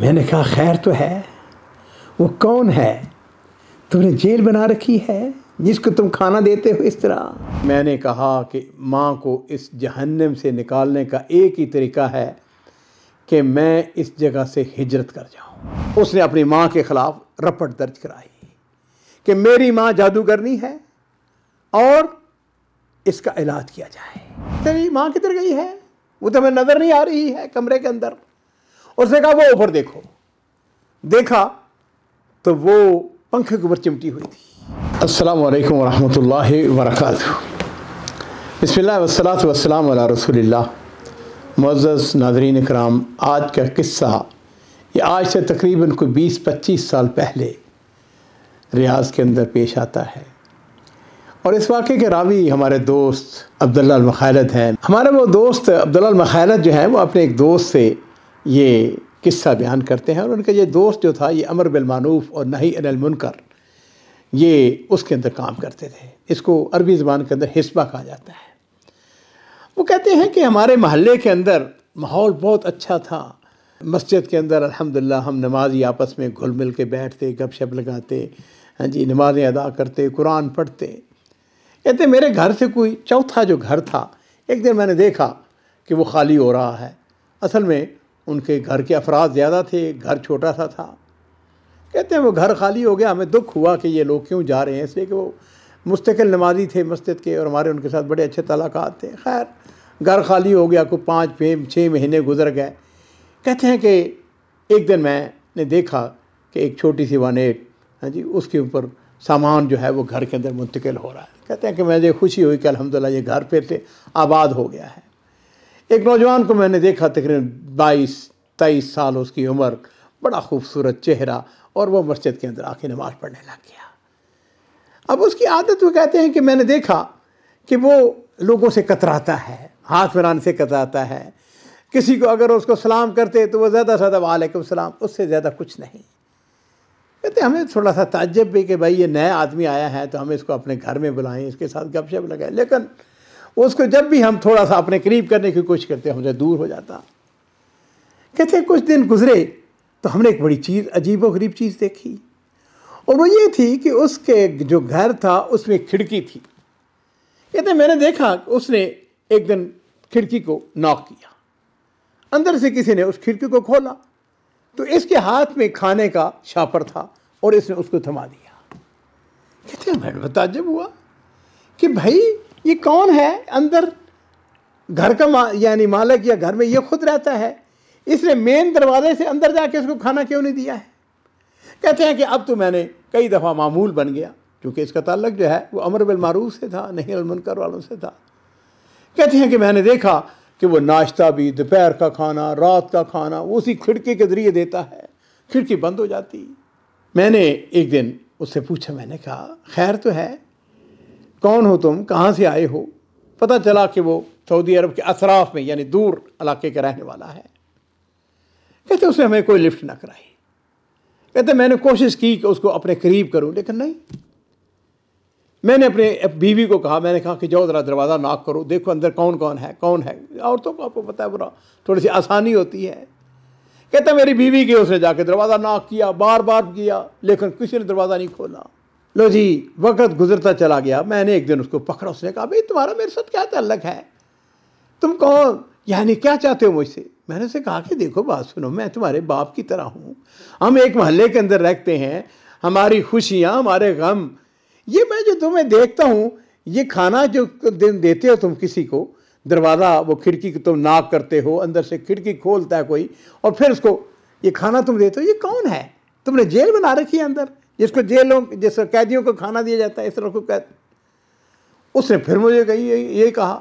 मैंने कहा खैर तो है, वो कौन है? तुमने जेल बना रखी है जिसको तुम खाना देते हो इस तरह। मैंने कहा कि माँ को इस जहन्नम से निकालने का एक ही तरीका है कि मैं इस जगह से हिजरत कर जाऊँ। उसने अपनी माँ के ख़िलाफ़ रपट दर्ज कराई कि मेरी माँ जादूगरनी है और इसका इलाज किया जाए। तेरी माँ किधर गई है? वो तो हमें नज़र नहीं आ रही है कमरे के अंदर। उसने कहा वो ऊपर देखो। देखा तो वो पंखे के ऊपर चिमटी हुई थी। अस्सलामु अलैकुम वरहमतुल्लाहि वबरकातुहू। बिस्मिल्लाह वस्सलातु वस्सलामु अला रसूलिल्लाह। मुअज़्ज़ज़ नाज़रीन इकराम, आज का किस्सा ये आज से तकरीबन कोई 20-25 साल पहले रियाज़ के अंदर पेश आता है और इस वाक़े के रावी हमारे दोस्त अब्दुल्लाह अल-मख़ालद हैं। हमारे वो दोस्त अब्दुल्लाह अल-मख़ालद जो हैं वो अपने एक दोस्त से ये किस्सा बयान करते हैं और उनका ये दोस्त जो था ये अमर बिल मारूफ़ और नही अनिल मुनकर ये उसके अंदर काम करते थे। इसको अरबी ज़बान के अंदर हिस्बा कहा जाता है। वो कहते हैं कि हमारे महल्ले के अंदर माहौल बहुत अच्छा था। मस्जिद के अंदर अल्हम्दुलिल्लाह हम नमाज़ी आपस में घुल मिल के बैठते, गपशप लगाते, हाँ जी, नमाज़ें अदा करते, कुरान पढ़ते। कहते मेरे घर से कोई चौथा जो घर था, एक दिन मैंने देखा कि वो खाली हो रहा है। असल में उनके घर के अफराद ज़्यादा थे, घर छोटा सा था। कहते हैं वो घर खाली हो गया। हमें दुख हुआ कि ये लोग क्यों जा रहे हैं, इसलिए कि वो मुस्तकिल नमाजी थे मस्जिद के और हमारे उनके साथ बड़े अच्छे ताल्लुकात थे। खैर घर खाली हो गया, कोई 5-6 महीने गुजर गए। कहते हैं कि एक दिन मैंने देखा कि एक छोटी सी वानेट, हाँ जी, उसके ऊपर सामान जो है वो घर के अंदर मुंतकिल हो रहा है। कहते हैं कि मुझे खुशी हुई कि अल्हम्दुलिल्लाह ये घर फिर से आबाद हो गया है। एक नौजवान को मैंने देखा, तकरीबन 22-23 साल उसकी उम्र, बड़ा खूबसूरत चेहरा, और वो मस्जिद के अंदर आके नमाज़ पढ़ने लग गया। अब उसकी आदत, वो कहते हैं कि मैंने देखा कि वो लोगों से कतराता है, हाथ मिलाने से कतराता है। किसी को अगर उसको सलाम करते तो वो ज़्यादा से ज़्यादा वालेकुम सलाम, उससे ज़्यादा कुछ नहीं। कहते हमें थोड़ा सा ताज्जुब भी कि भाई ये नया आदमी आया है तो हमें इसको अपने घर में बुलाएं, इसके साथ गपशप लगाएं। लेकिन उसको जब भी हम थोड़ा सा अपने करीब करने की कोशिश करते हमसे दूर हो जाता। कहते कुछ दिन गुजरे तो हमने एक बड़ी चीज़, अजीब व गरीब चीज़ देखी, और वो ये थी कि उसके जो घर था उसमें खिड़की थी। कहते मैंने देखा उसने एक दिन खिड़की को नॉक किया, अंदर से किसी ने उस खिड़की को खोला तो इसके हाथ में खाने का शापर था और इसने उसको थमा दिया। कहते मैं ताज्जुब हुआ कि भाई ये कौन है अंदर, घर का यानी मालिक या घर में ये खुद रहता है, इसने मेन दरवाजे से अंदर जाके इसको खाना क्यों नहीं दिया है। कहते हैं कि अब तो मैंने कई दफ़ा मामूल बन गया, क्योंकि इसका ताल्लुक जो है वो अमर बिल मारूफ से था, नही अनिल मुनकर वालों से था। कहते हैं कि मैंने देखा कि वो नाश्ता भी, दोपहर का खाना, रात का खाना वो उसी खिड़की के ज़रिए देता है। खिड़की बंद हो जाती। मैंने एक दिन उससे पूछा, मैंने कहा खैर तो है, कौन हो तुम, कहाँ से आए हो? पता चला कि वो सऊदी अरब के अतराफ़ में यानी दूर इलाके का रहने वाला है। कहते उसने हमें कोई लिफ्ट ना कराई। कहते मैंने कोशिश की कि उसको अपने करीब करूं, लेकिन नहीं। मैंने अपने बीवी को कहा, मैंने कहा कि जाओ ज़रा दरवाज़ा नॉक करो, देखो अंदर कौन कौन है, कौन है। औरतों को आपको पता है बुरा थोड़ी सी आसानी होती है। कहते मेरी बीवी की, उसने जाके दरवाज़ा नॉक किया, बार बार किया, लेकिन किसी ने दरवाज़ा नहीं खोला। लो जी, वक्त गुजरता चला गया। मैंने एक दिन उसको पकड़ा। उसने कहा भाई तुम्हारा मेरे साथ क्या ताल्लुक है, तुम कौन, यानी क्या चाहते हो मुझसे? मैंने उसे कहा कि देखो बात सुनो, मैं तुम्हारे बाप की तरह हूँ, हम एक महल्ले के अंदर रहते हैं, हमारी खुशियाँ, हमारे गम, ये मैं जो तुम्हें देखता हूँ, ये खाना जो दिन देते हो तुम किसी को, दरवाज़ा वो खिड़की को तुम नॉक करते हो, अंदर से खिड़की खोलता है कोई और फिर उसको ये खाना तुम देते हो, ये कौन है? तुमने जेल बना रखी है अंदर, जिसको जेलों जैसे कैदियों को खाना दिया जाता है, इस तरह को कैद। उसने फिर मुझे ये कहा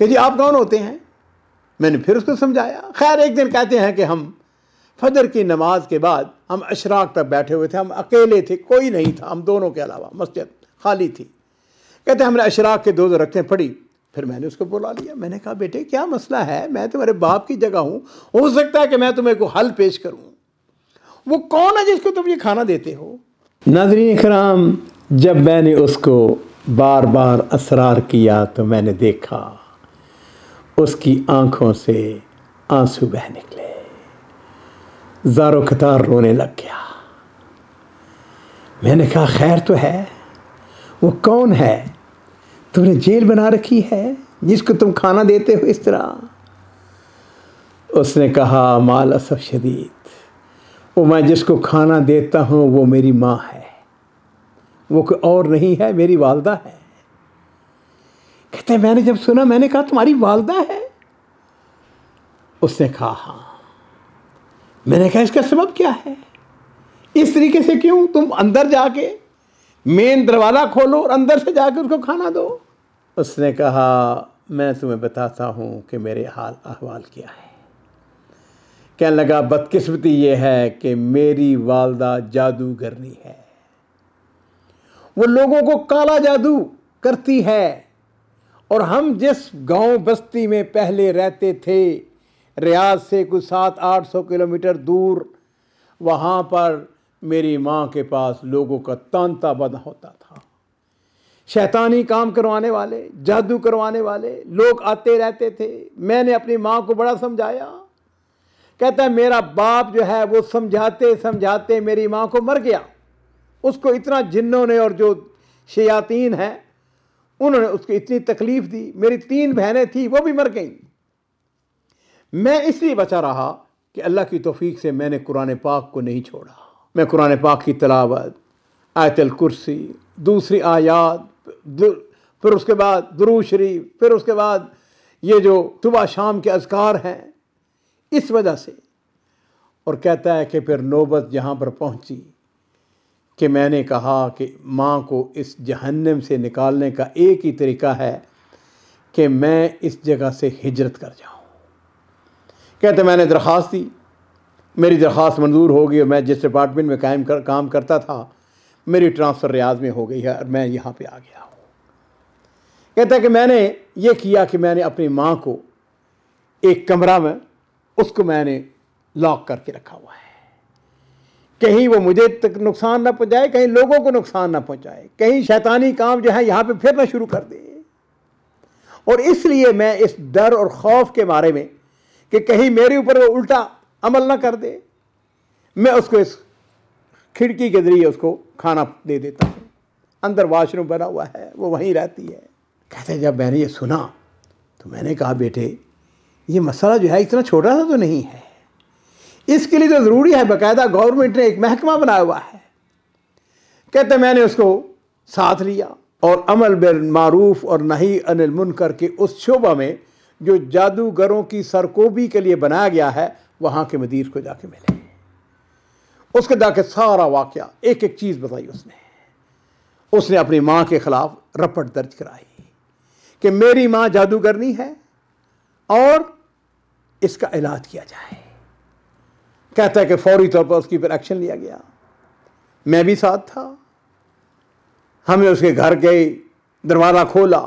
कि जी आप कौन होते हैं? मैंने फिर उसको समझाया। खैर एक दिन कहते हैं कि हम फजर की नमाज के बाद हम अशराक तक बैठे हुए थे, हम अकेले थे, कोई नहीं था हम दोनों के अलावा, मस्जिद खाली थी। कहते हमने अशराक के 2 रकअतें पढ़ी, फिर मैंने उसको बुला लिया। मैंने कहा बेटे क्या मसला है, मैं तुम्हारे बाप की जगह हूँ, हो सकता है कि मैं तुम्हें को हल पेश करूँ। वो कौन है जिसको तुम ये खाना देते हो? नाज़रीन इकराम, जब मैंने उसको बार बार असरार किया तो मैंने देखा उसकी आंखों से आंसू बह निकले। ज़ारो क़तार रोने लग गया। मैंने कहा खैर तो है, वो कौन है तुमने जेल बना रखी है जिसको तुम खाना देते हो इस तरह? उसने कहा माल असफ़ शदीद, वो मैं जिसको खाना देता हूँ वो मेरी माँ है, वो कोई और नहीं है, मेरी वालदा है। कहते हैं मैंने जब सुना मैंने कहा तुम्हारी वालदा है? उसने कहा हाँ। मैंने कहा इसका सबब क्या है? इस तरीके से क्यों? तुम अंदर जाके मेन दरवाज़ा खोलो और अंदर से जाके उसको खाना दो। उसने कहा मैं तुम्हें बताता हूँ कि मेरे हाल अहवाल क्या है। कहने लगा बदकिस्मती ये है कि मेरी वालदा जादूगरनी है, वो लोगों को काला जादू करती है। और हम जिस गांव बस्ती में पहले रहते थे, रियाज से कुछ 700-800 किलोमीटर दूर, वहाँ पर मेरी माँ के पास लोगों का तांता बना होता था। शैतानी काम करवाने वाले, जादू करवाने वाले लोग आते रहते थे। मैंने अपनी माँ को बड़ा समझाया। कहता है मेरा बाप जो है वो समझाते समझाते मेरी माँ को मर गया। उसको इतना जिन्नों ने और जो शयातीन हैं उन्होंने उसको इतनी तकलीफ़ दी। मेरी 3 बहनें थी वो भी मर गईं। मैं इसलिए बचा रहा कि अल्लाह की तौफीक से मैंने कुरान पाक को नहीं छोड़ा। मैं कुरान पाक की तिलावत, आयतुल कुर्सी, दूसरी आयात, फिर उसके बाद दुरूद शरीफ, फिर उसके बाद ये जो सुबह शाम के अज़कार हैं, इस वजह से। और कहता है कि फिर नौबत यहाँ पर पहुँची कि मैंने कहा कि माँ को इस जहन्नम से निकालने का एक ही तरीका है कि मैं इस जगह से हिजरत कर जाऊँ। कहते मैंने दरख्वास्त दी, मेरी दरख्वास्त मंजूर हो गई और मैं जिस डिपार्टमेंट में काम करता था मेरी ट्रांसफ़र रियाज में हो गई है और मैं यहाँ पे आ गया हूँ। कहता है कि मैंने ये किया कि मैंने अपनी माँ को एक कमरा में उसको मैंने लॉक करके रखा हुआ है, कहीं वो मुझे तक नुकसान ना पहुँचाए, कहीं लोगों को नुकसान ना पहुँचाए, कहीं शैतानी काम जो है यहाँ पे फिर ना शुरू कर दे। और इसलिए मैं इस डर और खौफ के बारे में कि कहीं मेरे ऊपर वो उल्टा अमल ना कर दे, मैं उसको इस खिड़की के ज़रिए उसको खाना दे देता हूँ। अंदर वॉशरूम बना हुआ है, वो वहीं रहती है। कहते हैं जब मैंने ये सुना तो मैंने कहा बेटे ये मसला जो है इतना छोटा सा तो नहीं है, इसके लिए तो ज़रूरी है बाकायदा गवर्नमेंट ने एक महकमा बनाया हुआ है। कहते मैंने उसको साथ लिया और अमल बिल मारूफ और नही अनिल मुनकर के उस शोबा में जो जादूगरों की सरकोबी के लिए बनाया गया है वहाँ के मदीर को जाके मिले। उसके जाके सारा वाक़या एक एक चीज़ बताई उसने अपनी माँ के ख़िलाफ़ रपट दर्ज कराई कि मेरी माँ जादूगरनी है और इसका इलाज किया जाए। कहता है कि फौरी तौर पर उसकी पर एक्शन लिया गया। मैं भी साथ था। हमने उसके घर गए, दरवाज़ा खोला,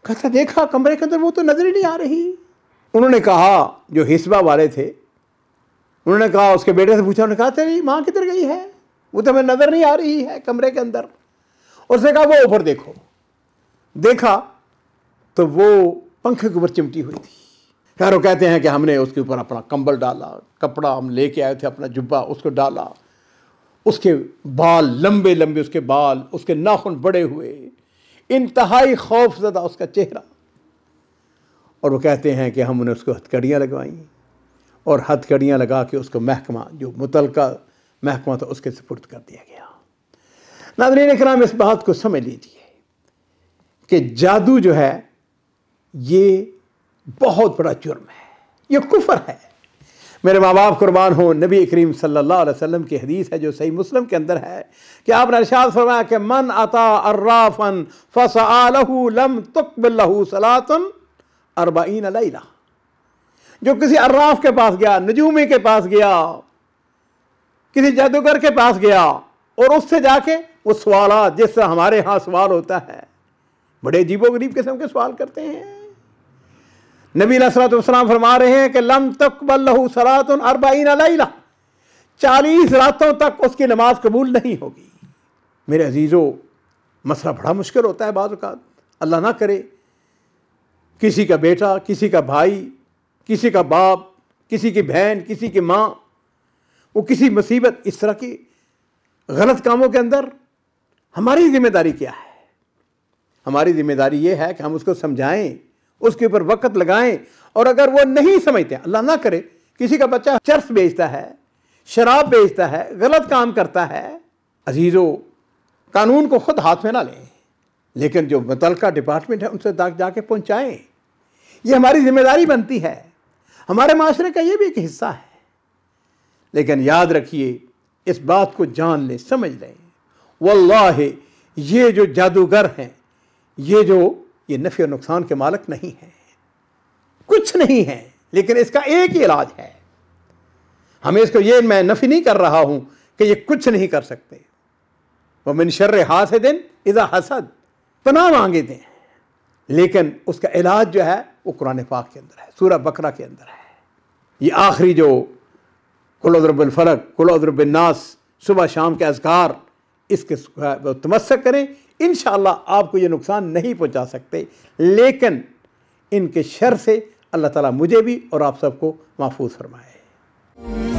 कहता देखा कमरे के अंदर वो तो नज़र ही नहीं आ रही। उन्होंने कहा जो हिस्बा वाले थे, उन्होंने कहा उसके बेटे से पूछा, उन्होंने कहा तेरी माँ किधर गई है, वो तो हमें नज़र नहीं आ रही है कमरे के अंदर। उसने कहा वो ऊपर देखो। देखा तो वो पंखे के ऊपर चिमटी हुई थी। खैर वो कहते हैं कि हमने उसके ऊपर अपना कंबल डाला, कपड़ा हम लेके आए थे अपना जुब्बा, उसको डाला। उसके बाल लंबे लंबे, उसके बाल, उसके नाखून बड़े हुए, इंतहाई खौफज़दा उसका चेहरा। और वो कहते हैं कि हमने उसको हथकड़ियाँ लगवाई और हथकड़ियाँ लगा के उसको महकमा जो मुतलका महकमा था उसके सुपुर्द कर दिया गया। नाज़रीन इकराम इस बात को समझ लीजिए कि जादू जो है ये बहुत बड़ा जुर्म है, ये कुफ्र है। मेरे माँ बाप कुर्बान हो, नबी करीम सल्लल्लाहु अलैहि वसल्लम की हदीस है जो सही मुस्लिम के अंदर है कि आपने इरशाद फरमाया कि मन अता अर्राफन फसअलहु लम तुक़बल लहु सलातुन 40 लैला। जो किसी अर्राफ के पास गया, नजूमी के पास गया, किसी जादूगर के पास गया और उससे जाके वो सवाल जिससे हमारे यहाँ सवाल होता है, बड़े अजीबोगरीब किस्म के सवाल करते हैं। नबी अलैहिस्सलातु वस्सलाम फरमा रहे हैं कि लम तुक़बल लहु सलातुन 40 लैला, 40 रातों तक उसकी नमाज कबूल नहीं होगी। मेरे अजीज़ों, मसला बड़ा मुश्किल होता है बाज़ औक़ात। अल्लाह ना करे किसी का बेटा, किसी का भाई, किसी का बाप, किसी की बहन, किसी की माँ वो किसी मुसीबत, इस तरह की गलत कामों के अंदर हमारी जिम्मेदारी क्या है? हमारी जिम्मेदारी ये है कि हम उसको समझाएं, उसके ऊपर वक्त लगाएं, और अगर वो नहीं समझते, अल्लाह ना करे किसी का बच्चा चर्स बेचता है, शराब बेचता है, गलत काम करता है, अजीजों कानून को खुद हाथ में ना लें, लेकिन जो मुतल्लिका डिपार्टमेंट है उनसे जाके पहुंचाएं। ये हमारी जिम्मेदारी बनती है, हमारे माशरे का ये भी एक हिस्सा है। लेकिन याद रखिए, इस बात को जान लें, समझ लें, वल्लाहि ये जो जादूगर हैं, ये नफ़ी और नुकसान के मालिक नहीं हैं, कुछ नहीं है, लेकिन इसका एक ही इलाज है। हमें इसको, ये मैं नफ़ी नहीं कर रहा हूं कि ये कुछ नहीं कर सकते। वह मिन शर्रि हासिदिन इज़ा हसद, पनाह मांगे दें, लेकिन उसका इलाज जो है वो कुरान पाक के अंदर है, सूरह बकरा के अंदर है। ये आखिरी जो कुल अऊज़ु बिल फलक, कुल अऊज़ु बिन नास, सुबह शाम के अज़कार, इसके तमस्सक करें, इंशाअल्लाह आपको ये नुकसान नहीं पहुंचा सकते, लेकिन इनके शर से अल्लाह ताला मुझे भी और आप सबको महफूज फरमाए।